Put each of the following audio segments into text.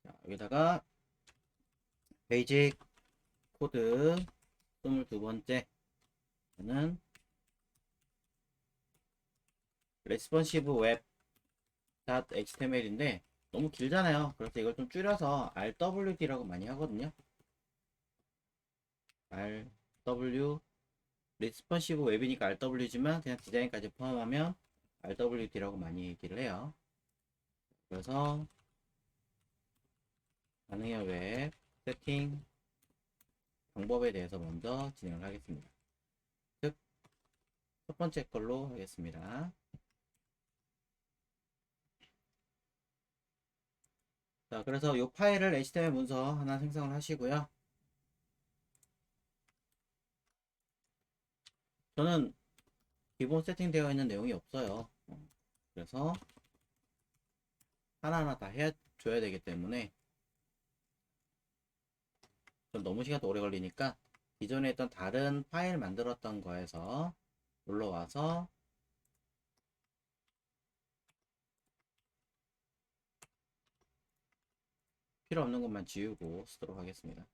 자, 여기다가 베이직 코드 22번째 는 레스폰시브 웹 .html인데 너무 길잖아요. 그래서 이걸 좀 줄여서 RWD라고 많이 하거든요. RW 레스폰시브 웹이니까 RW지만 그냥 디자인까지 포함하면 RWD라고 많이 얘기를 해요. 그래서 가능해 웹 세팅 방법에 대해서 먼저 진행을 하겠습니다. 즉, 첫 번째 걸로 하겠습니다. 자, 그래서 이 파일을 HTML 문서 하나 생성을 하시고요. 저는 기본 세팅되어 있는 내용이 없어요. 그래서 하나하나 다 해줘야 되기 때문에 좀 너무 시간도 오래 걸리니까 기존에 있던 다른 파일 만들었던 거에서 올라와서 필요 없는 것만 지우고 쓰도록 하겠습니다.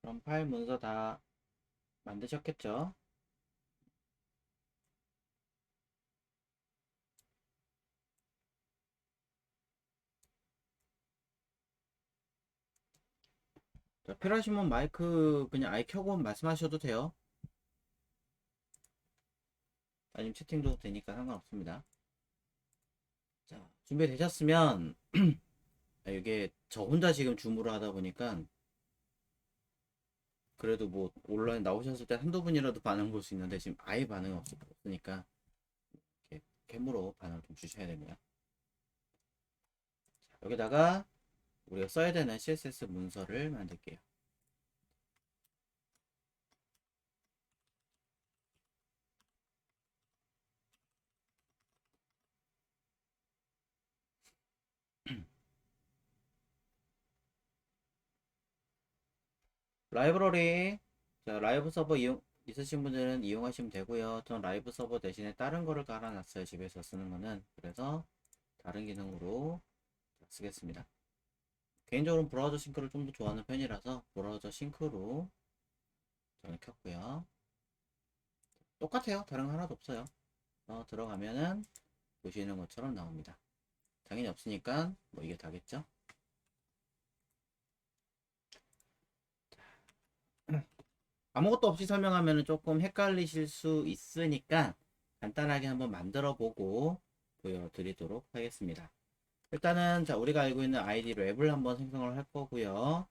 그럼 파일 문서 다 만드셨겠죠? 자, 필요하시면 마이크 그냥 아예 켜고 말씀하셔도 돼요. 아니면 채팅도 되니까 상관없습니다. 자, 준비되셨으면 이게 저 혼자 지금 줌으로 하다 보니까 그래도 뭐 온라인 나오셨을 때 한두 분이라도 반응 볼 수 있는데 지금 아예 반응이 없으니까 이렇게 캠으로 반응을 좀 주셔야 됩니다. 자, 여기다가 우리가 써야 되는 CSS 문서를 만들게요. 라이브러리, 자, 라이브 서버 있으신 분들은 이용하시면 되고요. 전 라이브 서버 대신에 다른 거를 깔아놨어요. 집에서 쓰는 거는. 그래서 다른 기능으로 쓰겠습니다. 개인적으로 브라우저 싱크를 좀 더 좋아하는 편이라서 브라우저 싱크로 저는 켰고요. 똑같아요. 다른 거 하나도 없어요. 들어가면은 보시는 것처럼 나옵니다. 당연히 없으니까 뭐 이게 다겠죠. 아무것도 없이 설명하면 조금 헷갈리실 수 있으니까 간단하게 한번 만들어 보고 보여드리도록 하겠습니다. 일단은 자, 우리가 알고 있는 아이디 랩을 한번 생성을 할 거고요.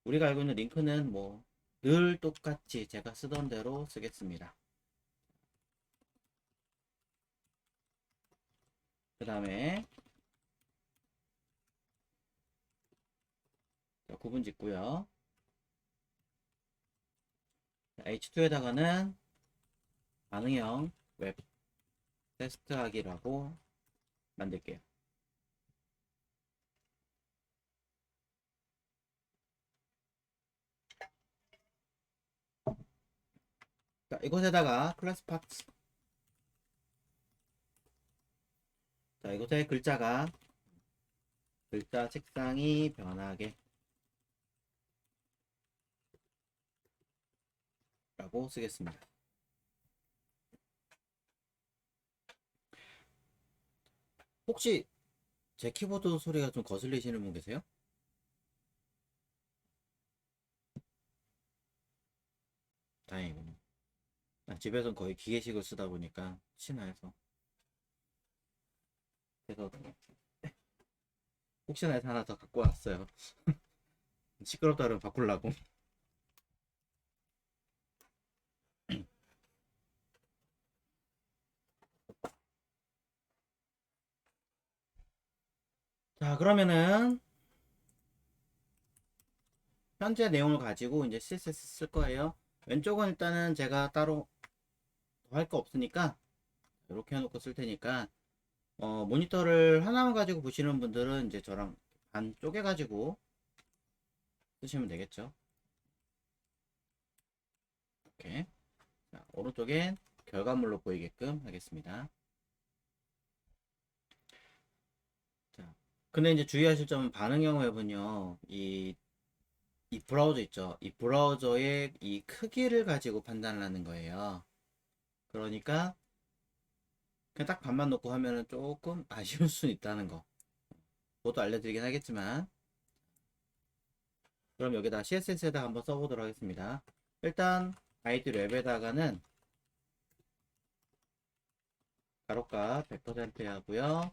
우리가 알고 있는 링크는 뭐 늘 똑같이 제가 쓰던 대로 쓰겠습니다. 그 다음에 구분 짓고요. H2에다가는 반응형 웹 테스트하기라고 만들게요. 자, 이곳에다가 클래스 파츠, 자, 이곳에 글자 색상이 변하게 라고 쓰겠습니다. 혹시 제 키보드 소리가 좀 거슬리시는 분 계세요? 다행이군요. 집에선 거의 기계식을 쓰다 보니까 친해서 그래서 혹시나 해서 하나 더 갖고 왔어요. 시끄럽다 그러면 바꾸려고. 자, 그러면은 현재 내용을 가지고 이제 CSS 쓸 거예요. 왼쪽은 일단은 제가 따로 더 할 거 없으니까 이렇게 해놓고 쓸 테니까 모니터를 하나만 가지고 보시는 분들은 이제 저랑 반 쪼개가지고 쓰시면 되겠죠. 이렇게. 자, 오른쪽엔 결과물로 보이게끔 하겠습니다. 자, 근데 이제 주의하실 점은 반응형 웹은요, 이 브라우저 있죠. 이 브라우저의 이 크기를 가지고 판단을 하는 거예요. 그러니까 그냥 딱 반만 놓고 하면은 조금 아쉬울 수 있다는 거. 그것도 알려드리긴 하겠지만, 그럼 여기다 CSS에다 한번 써보도록 하겠습니다. 일단 아이디 랩에다가는 가로값 100% 하고요.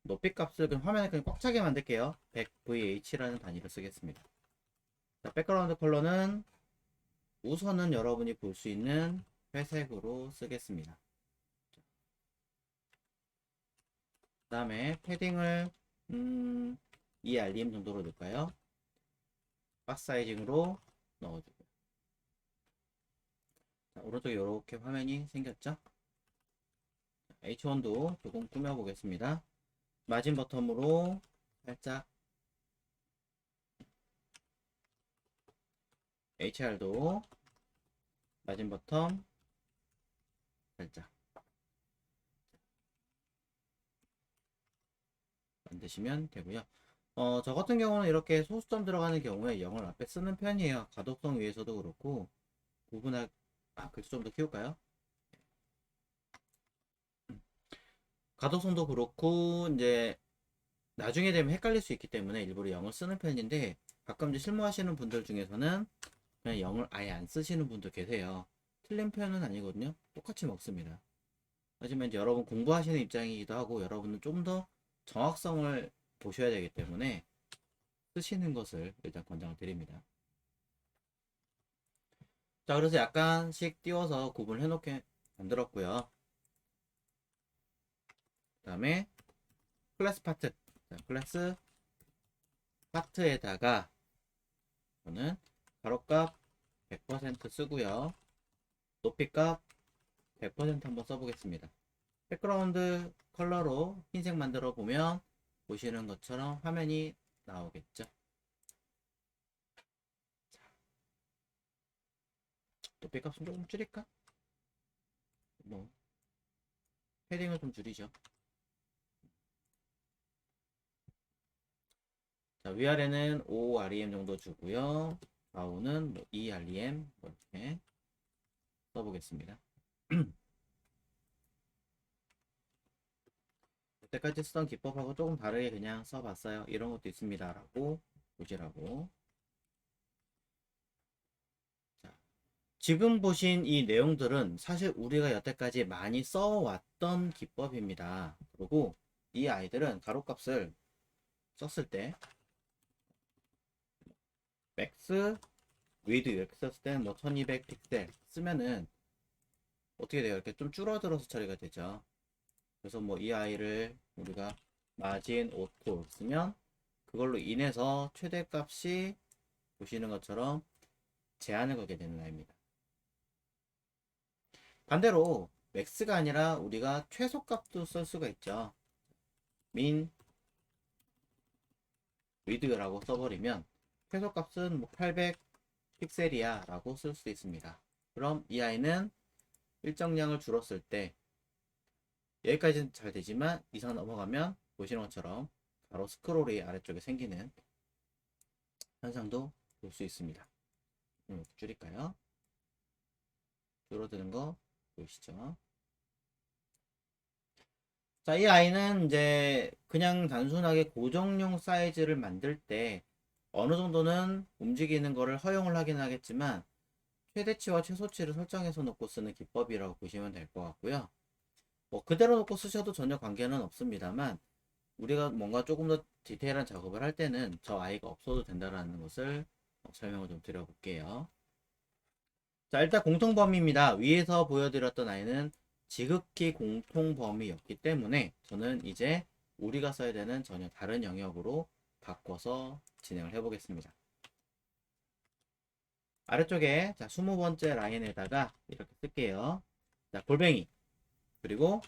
높이 값을 그냥 화면에 그냥 꽉 차게 만들게요. 100VH라는 단위를 쓰겠습니다. 자, 백그라운드 컬러는 우선은 여러분이 볼 수 있는 회색으로 쓰겠습니다. 그 다음에 패딩을 음, 2RDM 정도로 넣을까요? 박스 사이징으로 넣어주고. 자, 오른쪽에 이렇게 화면이 생겼죠? H1도 조금 꾸며보겠습니다. 마진 버텀으로 살짝, HR도 마진 버텀 살짝 만드시면 되고요. 저 같은 경우는 이렇게 소수점 들어가는 경우에 0을 앞에 쓰는 편이에요. 가독성 위해서도 그렇고, 구분할, 글씨 좀 더 키울까요? 가독성도 그렇고, 이제, 나중에 되면 헷갈릴 수 있기 때문에 일부러 0을 쓰는 편인데, 가끔 이제 실무하시는 분들 중에서는 그냥 0을 아예 안 쓰시는 분도 계세요. 틀린 표현은 아니거든요. 똑같이 먹습니다. 하지만 이제 여러분 공부하시는 입장이기도 하고, 여러분은 좀 더 정확성을 보셔야 되기 때문에 쓰시는 것을 일단 권장을 드립니다. 자, 그래서 약간씩 띄워서 구분을 해놓게 만들었고요. 그 다음에 클래스 파트. 자, 클래스 파트에다가 저는 가로값 100% 쓰고요. 높이값 100% 한번 써보겠습니다. 백그라운드 컬러로 흰색 만들어 보면 보시는 것처럼 화면이 나오겠죠. 높이값은 조금 줄일까? 뭐 패딩을 좀 줄이죠. 자, 위아래는 5REM 정도 주고요. 좌우는 뭐 2REM 이렇게 써보겠습니다. 여태까지 쓰던 기법하고 조금 다르게 그냥 써봤어요. 이런 것도 있습니다. 라고 보시라고. 자, 지금 보신 이 내용들은 사실 우리가 여태까지 많이 써왔던 기법입니다. 그리고 이 아이들은 가로값을 썼을 때 맥스, 위드 이렇게 썼을 때는 뭐 1200 픽셀 쓰면은 어떻게 돼요? 이렇게 좀 줄어들어서 처리가 되죠. 그래서 뭐 이 아이를 우리가 마진 오토 쓰면 그걸로 인해서 최대값이 보시는 것처럼 제한을 걸게 되는 아이입니다. 반대로 맥스가 아니라 우리가 최소값도 쓸 수가 있죠. 민 위드라고 써버리면 최소값은 뭐 800 픽셀이야 라고 쓸 수 있습니다. 그럼 이 아이는 일정량을 줄었을 때 여기까지는 잘 되지만 이상 넘어가면 보시는 것처럼 바로 스크롤이 아래쪽에 생기는 현상도 볼 수 있습니다. 줄일까요? 줄어드는 거 보이시죠? 자, 이 아이는 이제 그냥 단순하게 고정용 사이즈를 만들 때 어느 정도는 움직이는 거를 허용을 하긴 하겠지만 최대치와 최소치를 설정해서 놓고 쓰는 기법이라고 보시면 될 것 같고요. 뭐 그대로 놓고 쓰셔도 전혀 관계는 없습니다만 우리가 뭔가 조금 더 디테일한 작업을 할 때는 저 아이가 없어도 된다는 것을 설명을 좀 드려볼게요. 자, 일단 공통범위입니다. 위에서 보여드렸던 아이는 지극히 공통범위였기 때문에 저는 이제 우리가 써야 되는 전혀 다른 영역으로 바꿔서 진행을 해보겠습니다. 아래쪽에 자 20번째 라인에다가 이렇게 쓸게요. 자, 골뱅이. 그리고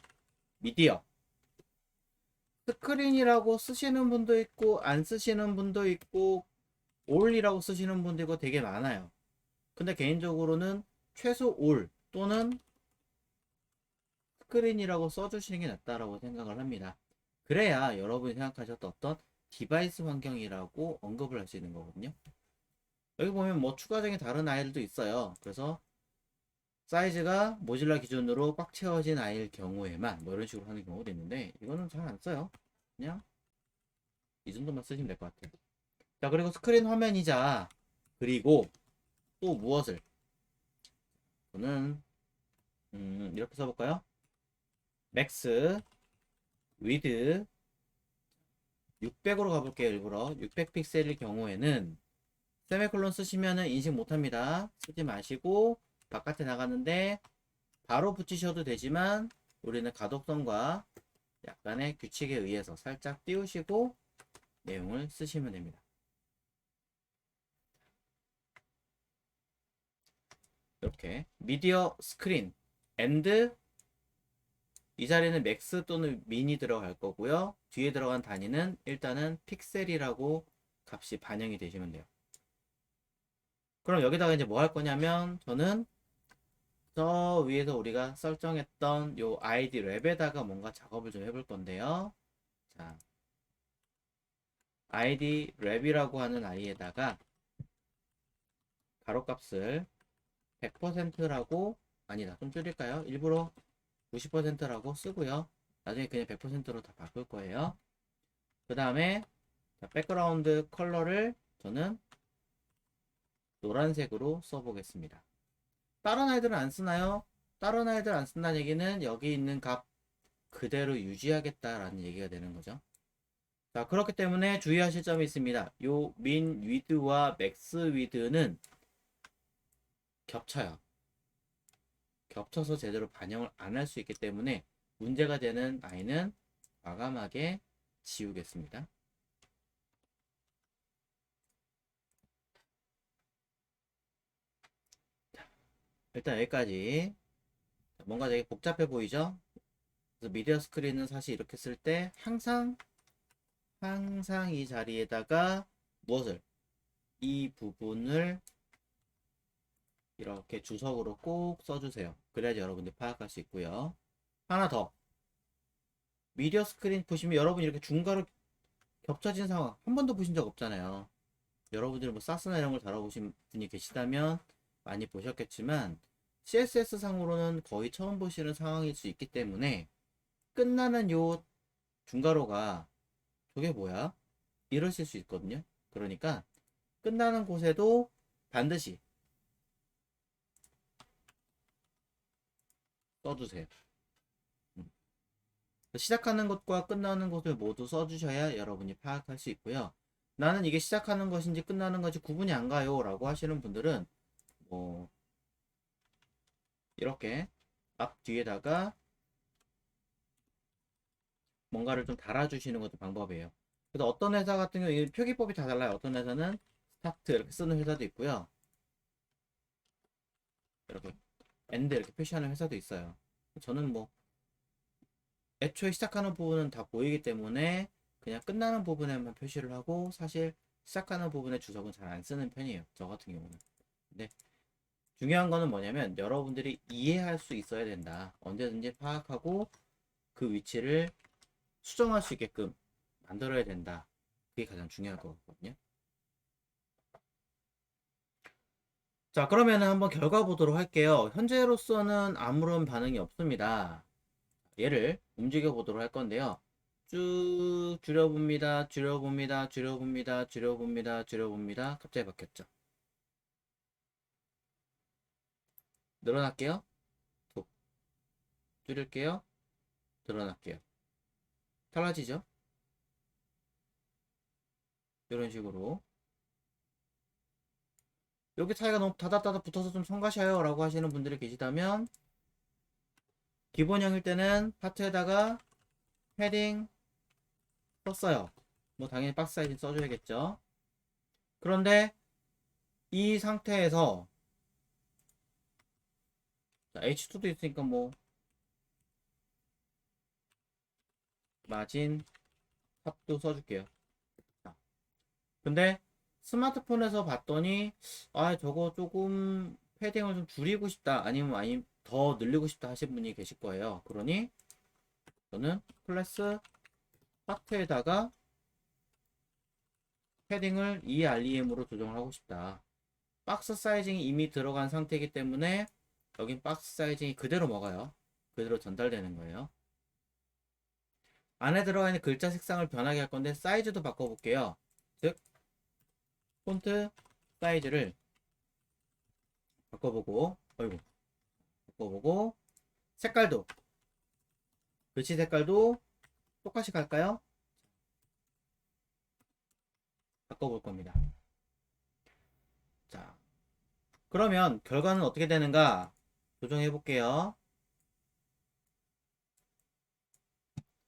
미디어. 스크린이라고 쓰시는 분도 있고 안 쓰시는 분도 있고 올이라고 쓰시는 분도 있고 되게 많아요. 근데 개인적으로는 최소 올 또는 스크린이라고 써주시는 게 낫다라고 생각을 합니다. 그래야 여러분이 생각하셨던 어떤 디바이스 환경이라고 언급을 할 수 있는 거거든요. 여기 보면 뭐 추가적인 다른 아이들도 있어요. 그래서 사이즈가 모질라 기준으로 꽉 채워진 아이일 경우에만 뭐 이런 식으로 하는 경우도 있는데 이거는 잘 안 써요. 그냥 이 정도만 쓰시면 될 것 같아요. 자, 그리고 스크린 화면이자 그리고 또 무엇을 저는 이렇게 써볼까요? 맥스 위드 600으로 가볼게요. 일부러 600 픽셀일 경우에는 세미콜론 쓰시면은 인식 못합니다. 쓰지 마시고 바깥에 나가는데 바로 붙이셔도 되지만 우리는 가독성과 약간의 규칙에 의해서 살짝 띄우시고 내용을 쓰시면 됩니다. 이렇게 미디어 스크린 앤드 이 자리는 맥스 또는 미니 들어갈 거고요. 뒤에 들어간 단위는 일단은 픽셀이라고 값이 반영이 되시면 돼요. 그럼 여기다가 이제 뭐 할 거냐면 저는 저 위에서 우리가 설정했던 요 아이디 랩에다가 뭔가 작업을 좀 해볼 건데요. 자, 아이디 랩이라고 하는 아이에다가 가로값을 100%라고 아니다 좀 줄일까요? 일부러 90%라고 쓰고요. 나중에 그냥 100%로 다 바꿀 거예요. 그 다음에 백그라운드 컬러를 저는 노란색으로 써보겠습니다. 다른 아이들은 안 쓰나요? 다른 아이들 안 쓴다는 얘기는 여기 있는 값 그대로 유지하겠다라는 얘기가 되는 거죠. 자, 그렇기 때문에 주의하실 점이 있습니다. 요 민 위드와 맥스 위드는 겹쳐요. 겹쳐서 제대로 반영을 안 할 수 있기 때문에 문제가 되는 아이는 과감하게 지우겠습니다. 일단 여기까지. 뭔가 되게 복잡해 보이죠? 그래서 미디어 스크린은 사실 이렇게 쓸 때 항상 이 자리에다가 무엇을 이 부분을 이렇게 주석으로 꼭 써주세요. 그래야지 여러분들 파악할 수 있고요. 하나 더. 미디어 스크린 보시면 여러분 이렇게 중괄호 겹쳐진 상황 한 번도 보신 적 없잖아요. 여러분들 뭐 사스나 이런 걸 다뤄보신 분이 계시다면 많이 보셨겠지만 CSS 상으로는 거의 처음 보시는 상황일 수 있기 때문에 끝나는 요 중괄호가 저게 뭐야? 이러실 수 있거든요. 그러니까 끝나는 곳에도 반드시 써주세요. 시작하는 것과 끝나는 것을 모두 써주셔야 여러분이 파악할 수 있고요. 나는 이게 시작하는 것인지 끝나는 것이 구분이 안 가요 라고 하시는 분들은 뭐 이렇게 앞 뒤에다가 뭔가를 좀 달아주시는 것도 방법이에요. 그래서 어떤 회사 같은 경우 표기법이 다 달라요. 어떤 회사는 스타트 이렇게 쓰는 회사도 있고요. 이렇게 엔드 이렇게 표시하는 회사도 있어요. 저는 뭐 애초에 시작하는 부분은 다 보이기 때문에 그냥 끝나는 부분에만 표시를 하고 사실 시작하는 부분의 주석은 잘 안 쓰는 편이에요. 저 같은 경우는. 근데 중요한 거는 뭐냐면 여러분들이 이해할 수 있어야 된다. 언제든지 파악하고 그 위치를 수정할 수 있게끔 만들어야 된다. 그게 가장 중요할 것 같거든요. 자, 그러면 한번 결과 보도록 할게요. 현재로서는 아무런 반응이 없습니다. 얘를 움직여 보도록 할 건데요. 쭉 줄여봅니다. 줄여봅니다. 줄여봅니다. 줄여봅니다. 줄여봅니다. 갑자기 바뀌었죠. 늘어날게요. 툭. 줄일게요. 늘어날게요. 달라지죠? 이런 식으로. 여기 차이가 너무 다다다다 붙어서 좀 성가셔요 라고 하시는 분들이 계시다면 기본형일 때는 파트에다가 패딩 썼어요. 뭐 당연히 박스 사이즈 써줘야겠죠. 그런데 이 상태에서 자, H2도 있으니까 뭐 마진 탑도 써줄게요. 자, 근데 스마트폰에서 봤더니 아 저거 조금 패딩을 좀 줄이고 싶다 아니면 더 늘리고 싶다 하신 분이 계실 거예요. 그러니 저는 클래스 파트에다가 패딩을 EREM으로 조정을 하고 싶다. 박스 사이징이 이미 들어간 상태이기 때문에 여긴 박스 사이징이 그대로 먹어요. 그대로 전달되는 거예요. 안에 들어가 있는 글자 색상을 변하게 할 건데 사이즈도 바꿔볼게요. 즉 폰트 사이즈를 바꿔보고 어이구 바꿔보고 색깔도 글씨 색깔도 똑같이 갈까요? 바꿔볼 겁니다. 자, 그러면 결과는 어떻게 되는가 조정해 볼게요.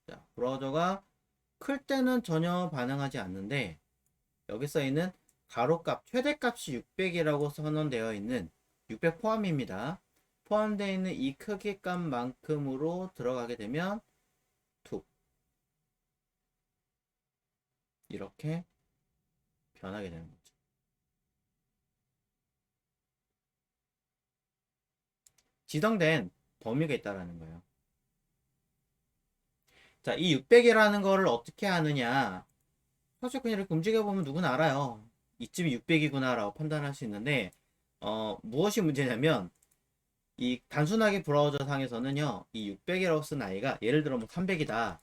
자, 브라우저가 클 때는 전혀 반응하지 않는데 여기 써 있는 가로값 최대값이 600이라고 선언되어 있는 600 포함입니다. 포함되어 있는 이 크기값만큼으로 들어가게 되면 툭 이렇게 변하게 되는 거죠. 지정된 범위가 있다라는 거예요. 자, 이 600이라는 거를 어떻게 하느냐. 사실 그냥 이렇게 움직여보면 누구나 알아요. 이쯤이 600이구나 라고 판단할 수 있는데 무엇이 문제냐면 이 단순하게 브라우저 상에서는요 이 600이라고 쓴 아이가 예를 들어 뭐 300이다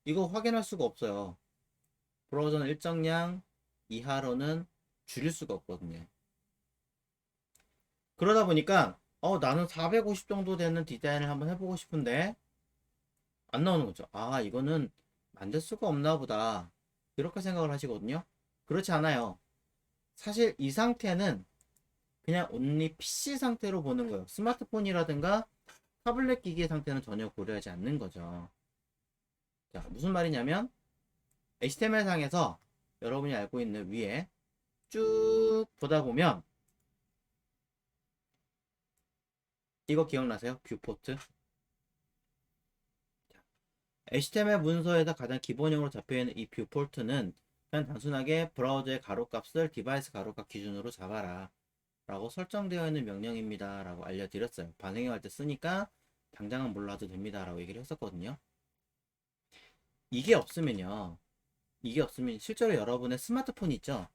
이거 확인할 수가 없어요. 브라우저는 일정량 이하로는 줄일 수가 없거든요. 그러다 보니까 나는 450 정도 되는 디자인을 한번 해보고 싶은데 안 나오는 거죠. 아 이거는 만들 수가 없나 보다 이렇게 생각을 하시거든요. 그렇지 않아요. 사실 이 상태는 그냥 온리 PC 상태로 보는 거예요. 스마트폰이라든가 타블렛 기기의 상태는 전혀 고려하지 않는 거죠. 자, 무슨 말이냐면 HTML 상에서 여러분이 알고 있는 위에 쭉 보다 보면 이거 기억나세요? 뷰포트. HTML 문서에서 가장 기본형으로 잡혀있는 이 뷰포트는 그냥 단순하게 브라우저의 가로값을 디바이스 가로값 기준으로 잡아라 라고 설정되어 있는 명령입니다 라고 알려드렸어요. 반응형할 때 쓰니까 당장은 몰라도 됩니다 라고 얘기를 했었거든요. 이게 없으면요 이게 없으면 실제로 여러분의 스마트폰 있죠.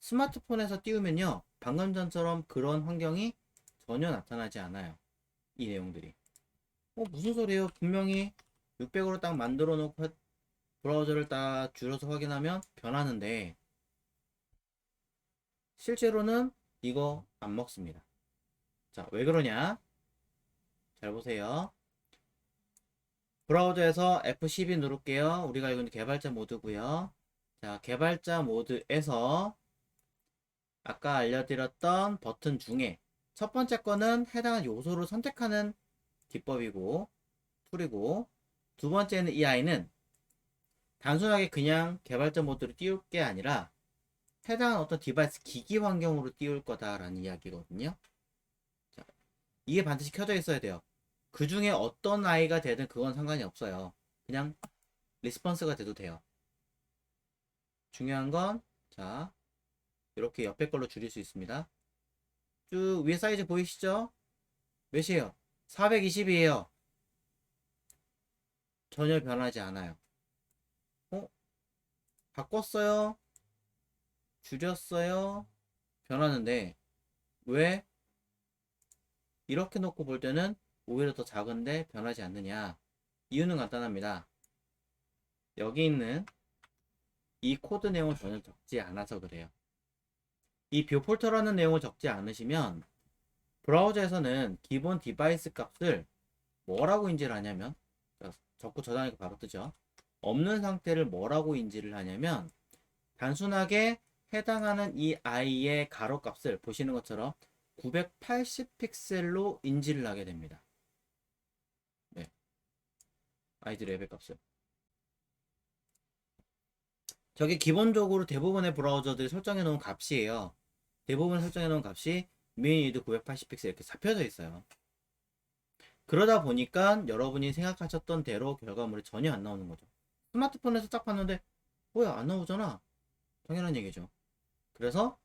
스마트폰에서 띄우면요 방금 전처럼 그런 환경이 전혀 나타나지 않아요. 이 내용들이 무슨 소리예요. 분명히 600으로 딱 만들어 놓고 브라우저를 딱 줄여서 확인하면 변하는데 실제로는 이거 안 먹습니다. 자, 왜 그러냐? 잘 보세요. 브라우저에서 F12 누를게요. 우리가 알고 있는 개발자 모드고요. 자, 개발자 모드에서 아까 알려드렸던 버튼 중에 첫 번째 거는 해당하는 요소를 선택하는 기법이고 툴이고 두 번째는 이 아이는 단순하게 그냥 개발자 모드로 띄울 게 아니라 해당하는 어떤 디바이스 기기 환경으로 띄울 거다라는 이야기거든요. 자, 이게 반드시 켜져 있어야 돼요. 그 중에 어떤 아이가 되든 그건 상관이 없어요. 그냥 리스폰스가 돼도 돼요. 중요한 건 자, 이렇게 옆에 걸로 줄일 수 있습니다. 쭉 위에 사이즈 보이시죠? 몇이에요? 420이에요. 전혀 변하지 않아요. 바꿨어요? 줄였어요? 변하는데 왜 이렇게 놓고 볼 때는 오히려 더 작은데 변하지 않느냐? 이유는 간단합니다. 여기 있는 이 코드 내용을 전혀 적지 않아서 그래요. 이 뷰폴터라는 내용을 적지 않으시면 브라우저에서는 기본 디바이스 값을 뭐라고 인지를 하냐면 적고 저장하니까 바로 뜨죠. 없는 상태를 뭐라고 인지를 하냐면 단순하게 해당하는 이 i의 가로값을 보시는 것처럼 980 픽셀로 인지를 하게 됩니다. 네. id 레벨 값을. 저게 기본적으로 대부분의 브라우저들이 설정해 놓은 값이에요. 대부분 설정해 놓은 값이 미니드 980 픽셀 이렇게 잡혀져 있어요. 그러다 보니까 여러분이 생각하셨던 대로 결과물이 전혀 안 나오는 거죠. 스마트폰에서 딱 봤는데 뭐야 안 나오잖아. 당연한 얘기죠. 그래서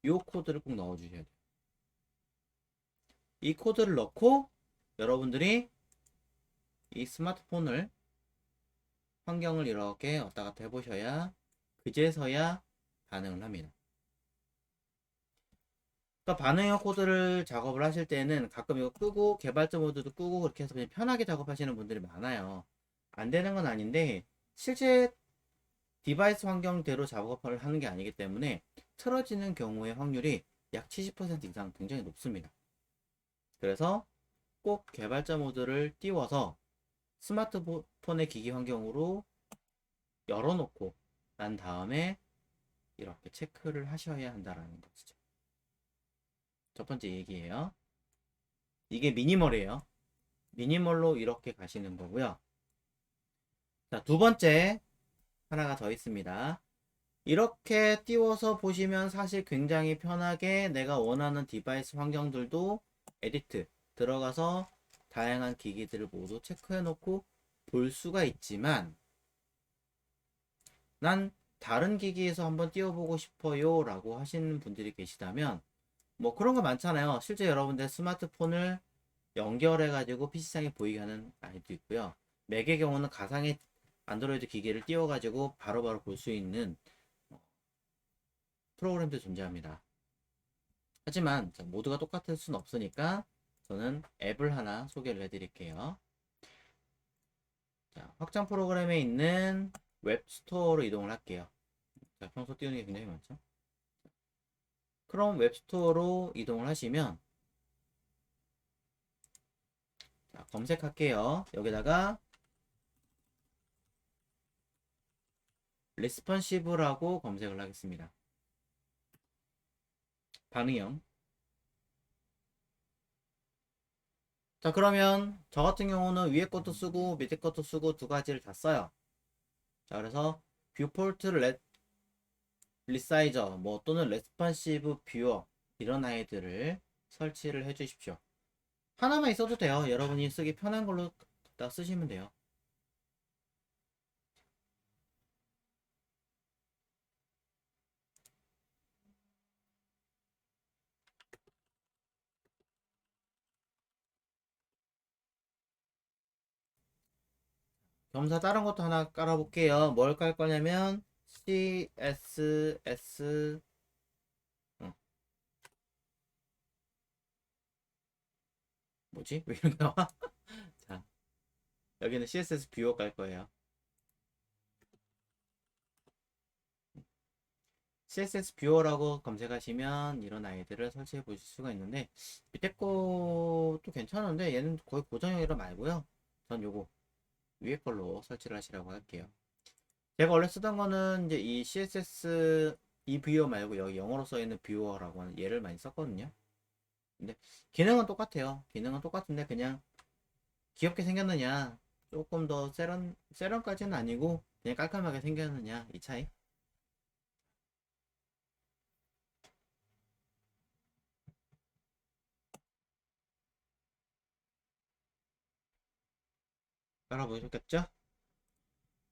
이 코드를 꼭 넣어 주셔야 돼요. 이 코드를 넣고 여러분들이 이 스마트폰을 환경을 이렇게 왔다 갔다 해보셔야 그제서야 반응을 합니다. 그러니까 반응형 코드를 작업을 하실 때는 가끔 이거 끄고 개발자 모드도 끄고 그렇게 해서 그냥 편하게 작업하시는 분들이 많아요. 안 되는 건 아닌데 실제 디바이스 환경대로 작업을 하는 게 아니기 때문에 틀어지는 경우의 확률이 약 70% 이상 굉장히 높습니다. 그래서 꼭 개발자 모드를 띄워서 스마트폰의 기기 환경으로 열어놓고 난 다음에 이렇게 체크를 하셔야 한다라는 것이죠. 첫 번째 얘기예요. 이게 미니멀이에요. 미니멀로 이렇게 가시는 거고요. 자, 두 번째 하나가 더 있습니다. 이렇게 띄워서 보시면 사실 굉장히 편하게 내가 원하는 디바이스 환경들도 에디트 들어가서 다양한 기기들을 모두 체크해 놓고 볼 수가 있지만 난 다른 기기에서 한번 띄워보고 싶어요 라고 하시는 분들이 계시다면 뭐 그런 거 많잖아요. 실제 여러분들 스마트폰을 연결해 가지고 PC상에 보이게 하는 아이도 있고요. 맥의 경우는 가상의 안드로이드 기기를 띄워 가지고 바로바로 볼 수 있는 프로그램도 존재합니다. 하지만 모두가 똑같을 수는 없으니까 저는 앱을 하나 소개를 해드릴게요. 자, 확장 프로그램에 있는 웹스토어로 이동을 할게요. 자, 평소 띄우는 게 굉장히 많죠. 크롬 웹스토어로 이동을 하시면 자, 검색할게요. 여기다가 레스폰시브라고 검색을 하겠습니다. 반응형. 자, 그러면 저 같은 경우는 위에 것도 쓰고 밑에 것도 쓰고 두 가지를 다 써요. 자, 그래서 뷰포트 리사이저 뭐 또는 레스폰시브 뷰어 이런 아이들을 설치를 해 주십시오. 하나만 있어도 돼요. 여러분이 쓰기 편한 걸로 다 쓰시면 돼요. 겸사 다른 것도 하나 깔아볼게요. 뭘 깔 거냐면 CSS 어, 뭐지? 왜 이렇게 나와? 자, 여기는 CSS 뷰어 깔 거예요. CSS 뷰어라고 검색하시면 이런 아이들을 설치해 보실 수가 있는데 밑에 것도 괜찮은데 얘는 거의 고정형이라 말고요. 전 요거 위에 걸로 설치를 하시라고 할게요. 제가 원래 쓰던 거는 이제 이 CSS 이 뷰어 말고 여기 영어로 써 있는 뷰어라고 하는 얘를 많이 썼거든요. 근데 기능은 똑같아요. 기능은 똑같은데 그냥 귀엽게 생겼느냐 조금 더 세련까지는 아니고 그냥 깔끔하게 생겼느냐 이 차이. 알아보셨겠죠?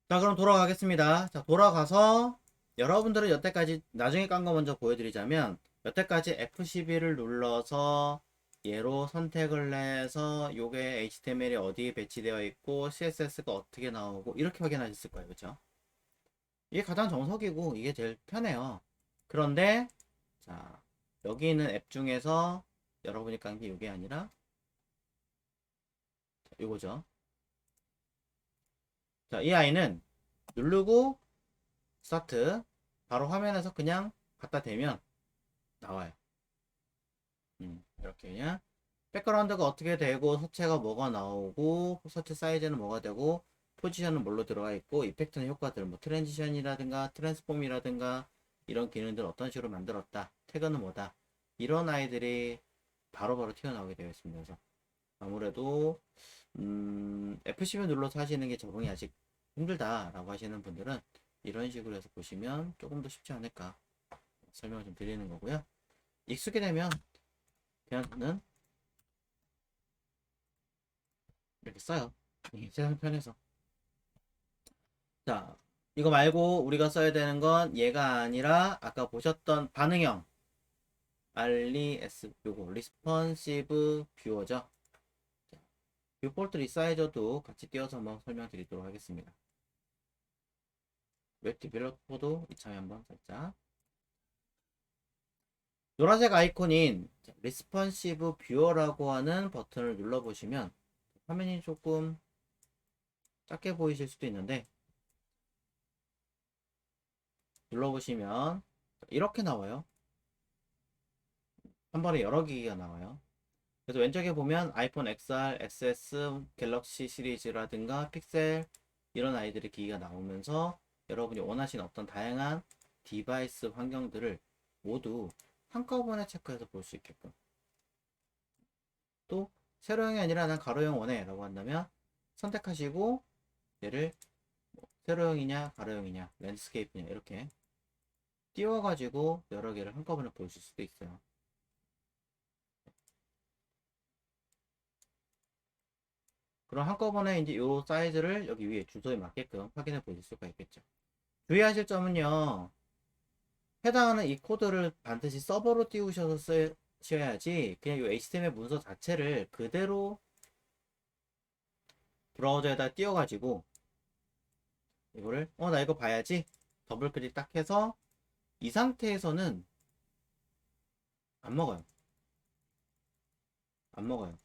자, 그럼 돌아가겠습니다. 자, 돌아가서 여러분들은 여태까지 나중에 깐 거 먼저 보여드리자면 여태까지 F12를 눌러서 얘로 선택을 해서 요게 HTML이 어디에 배치되어 있고 CSS가 어떻게 나오고 이렇게 확인하셨을 거예요. 그렇죠? 이게 가장 정석이고 이게 제일 편해요. 그런데 자, 여기 있는 앱 중에서 여러분이 깐 게 이게 아니라 요거죠. 자, 이 아이는 누르고 스타트 바로 화면에서 그냥 갖다 대면 나와요. 이렇게 그냥 백그라운드가 어떻게 되고 서체가 뭐가 나오고 서체 사이즈는 뭐가 되고 포지션은 뭘로 들어가 있고 이펙트는 효과들 뭐 트랜지션이라든가 트랜스폼이라든가 이런 기능들 어떤 식으로 만들었다 태그는 뭐다 이런 아이들이 바로바로 튀어나오게 되어 있습니다. 그래서 아무래도 F10을 눌러서 하시는 게 적응이 아직 힘들다라고 하시는 분들은 이런 식으로 해서 보시면 조금 더 쉽지 않을까 설명을 좀 드리는 거고요. 익숙이 되면 그냥 저는 이렇게 써요. 세상 편해서. 자, 이거 말고 우리가 써야 되는 건 얘가 아니라 아까 보셨던 반응형 RES 요거 리스폰시브 뷰어죠. 뷰포트 리사이저도 같이 띄워서 한번 설명드리도록 하겠습니다. 웹 디벨로퍼도 이참에 한번 살짝. 노란색 아이콘인 리스폰시브 뷰어라고 하는 버튼을 눌러보시면 화면이 조금 작게 보이실 수도 있는데 눌러보시면 이렇게 나와요. 한 번에 여러 기기가 나와요. 그래서 왼쪽에 보면 아이폰 XR, XS, 갤럭시 시리즈라든가 픽셀 이런 아이들의 기기가 나오면서 여러분이 원하시는 어떤 다양한 디바이스 환경들을 모두 한꺼번에 체크해서 볼 수 있게끔. 또 세로형이 아니라 난 가로형 원해 라고 한다면 선택하시고 얘를 세로형이냐 가로형이냐 랜드스케이프냐 이렇게 띄워가지고 여러 개를 한꺼번에 보실 수도 있어요. 그럼 한꺼번에 이제 요 사이즈를 여기 위에 주소에 맞게끔 확인해 보실 수가 있겠죠. 주의하실 점은요. 해당하는 이 코드를 반드시 서버로 띄우셔서 쓰셔야지 그냥 이 HTML 문서 자체를 그대로 브라우저에다 띄워가지고 이거를 나 이거 봐야지 더블 클릭 딱 해서 이 상태에서는 안 먹어요. 안 먹어요.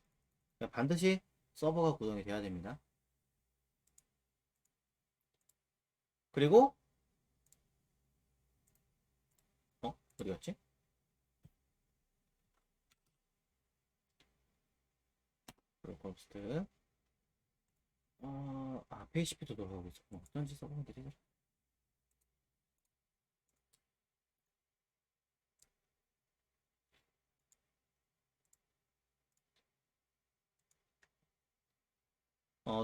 그러니까 반드시 서버가 구성이 돼야 됩니다. 그리고 어디 갔지? 브로커스트 PHP도 돌아가고 있어. 어쩐지 서버가 느리더라.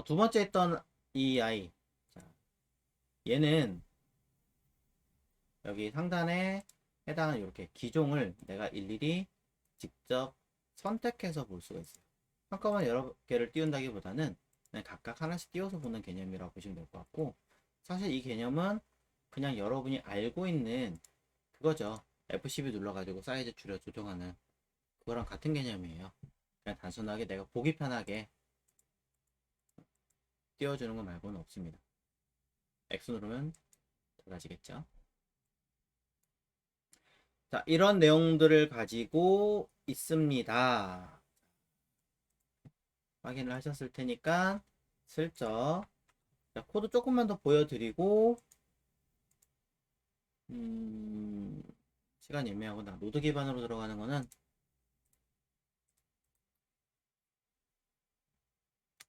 두 번째 했던 이 아이. 자, 얘는 여기 상단에 해당하는 이렇게 기종을 내가 일일이 직접 선택해서 볼 수가 있어요. 한꺼번에 여러 개를 띄운다기보다는 그냥 각각 하나씩 띄워서 보는 개념이라고 보시면 될 것 같고, 사실 이 개념은 그냥 여러분이 알고 있는 그거죠. F12 눌러가지고 사이즈 줄여 조정하는 그거랑 같은 개념이에요. 그냥 단순하게 내가 보기 편하게 띄워주는 거 말고는 없습니다. X 누르면 달라지겠죠. 자, 이런 내용들을 가지고 있습니다. 확인을 하셨을 테니까 슬쩍 자, 코드 조금만 더 보여드리고 시간이 애매하구나. 노드 기반으로 들어가는 거는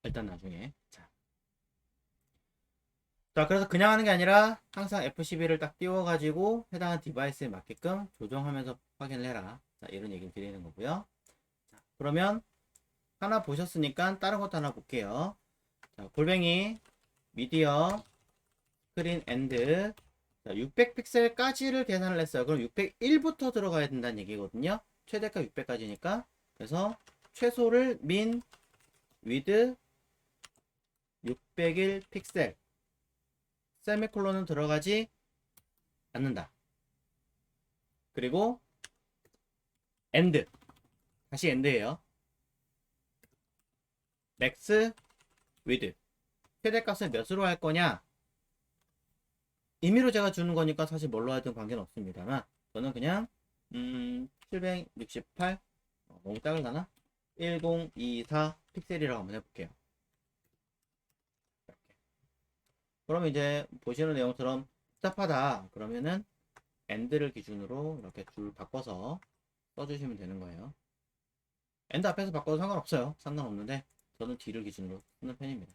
일단 나중에 자, 그래서 그냥 하는 게 아니라 항상 F12를 딱 띄워가지고 해당하는 디바이스에 맞게끔 조정하면서 확인을 해라. 자, 이런 얘기를 드리는 거고요. 자, 그러면 하나 보셨으니까 다른 것도 하나 볼게요. 자, 골뱅이 미디어 스크린 엔드 600픽셀까지를 계산을 했어요. 그럼 601부터 들어가야 된다는 얘기거든요. 최대가 600까지니까. 그래서 최소를 민 위드 601 픽셀 세미콜론은 들어가지 않는다. 그리고 엔드 다시 엔드예요. 맥스 위드 최대값을 몇으로 할 거냐 임의로 제가 주는 거니까 사실 뭘로 하든 관계는 없습니다만 저는 그냥 768 너무 작을 나나? 1024 픽셀이라고 한번 해볼게요. 이렇게. 그러면 이제 보시는 내용처럼 복잡하다 그러면은 엔드를 기준으로 이렇게 줄 바꿔서 써주시면 되는 거예요. 엔드 앞에서 바꿔도 상관없어요. 상관없는데 저는 D를 기준으로 쓰는 편입니다.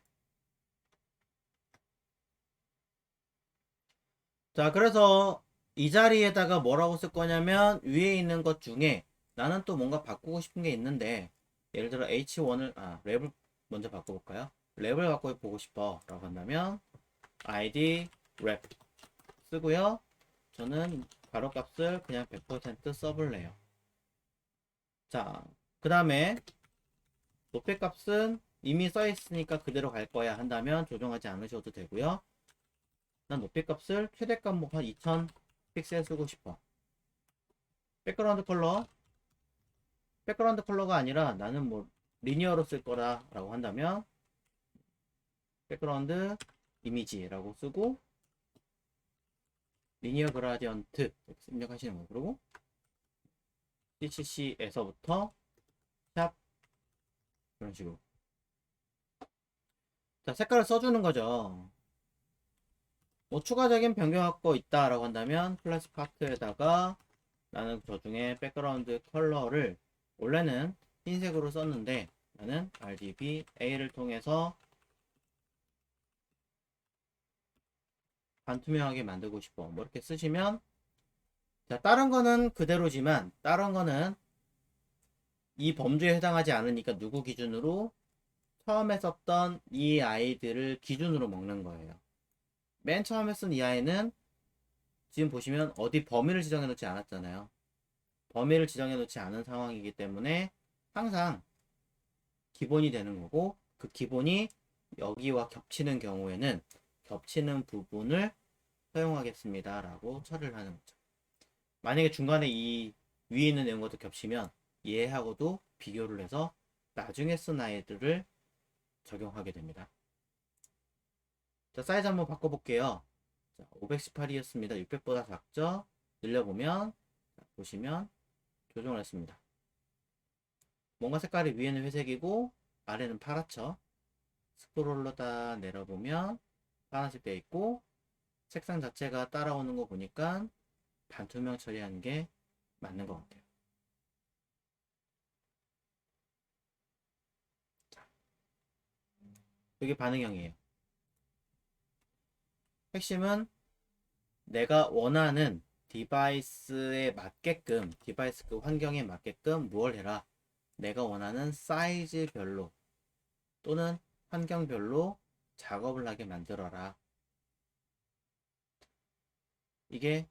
자, 그래서 이 자리에다가 뭐라고 쓸 거냐면 위에 있는 것 중에 나는 또 뭔가 바꾸고 싶은 게 있는데 예를 들어 H1을 랩을 먼저 바꿔볼까요? 랩을 바꿔보고 싶어 라고 한다면 id 랩 쓰고요. 저는 괄호값을 그냥 100% 써볼래요. 자, 그 다음에 높이 값은 이미 써 있으니까 그대로 갈 거야 한다면 조정하지 않으셔도 되고요. 난 높이 값을 최대값 뭐 한 2000 픽셀 쓰고 싶어. 백그라운드 컬러, 백그라운드 컬러가 아니라 나는 뭐 리니어로 쓸 거라고 한다면 백그라운드 이미지라고 쓰고 리니어 그라디언트 이렇게 입력하시는 거예요. 그리고 CCC에서부터 샵 이런 식으로 자 색깔을 써주는 거죠. 뭐 추가적인 변경할 거 있다라고 한다면 클래스 파트에다가 나는 저 중에 백그라운드 컬러를 원래는 흰색으로 썼는데 나는 RGBA를 통해서 반투명하게 만들고 싶어. 뭐 이렇게 쓰시면 자 다른 거는 그대로지만 다른 거는 이 범주에 해당하지 않으니까 누구 기준으로 처음에 썼던 이 아이들을 기준으로 먹는 거예요. 맨 처음에 쓴 이 아이는 지금 보시면 어디 범위를 지정해 놓지 않았잖아요. 범위를 지정해 놓지 않은 상황이기 때문에 항상 기본이 되는 거고 그 기본이 여기와 겹치는 경우에는 겹치는 부분을 사용하겠습니다 라고 처리를 하는 거죠. 만약에 중간에 이 위에 있는 내용과도 겹치면 얘하고도 비교를 해서 나중에 쓴 아이들을 적용하게 됩니다. 자, 사이즈 한번 바꿔볼게요. 518이었습니다. 600보다 작죠? 늘려보면 보시면 조정을 했습니다. 뭔가 색깔이 위에는 회색이고 아래는 파랗죠? 스크롤로 다 내려보면 파란색 되어 있고 색상 자체가 따라오는 거 보니까 반투명 처리하는 게 맞는 것 같아요. 자, 이게 반응형이에요. 핵심은 내가 원하는 디바이스에 맞게끔 디바이스 그 환경에 맞게끔 무엇을 해라. 내가 원하는 사이즈별로 또는 환경별로 작업을 하게 만들어라. 이게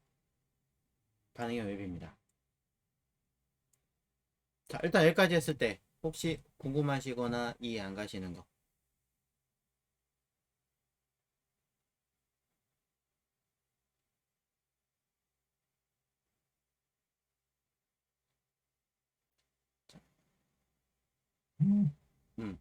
반응형 웹입니다. 자, 일단 여기까지 했을 때 혹시 궁금하시거나 이해 안 가시는 거. 음.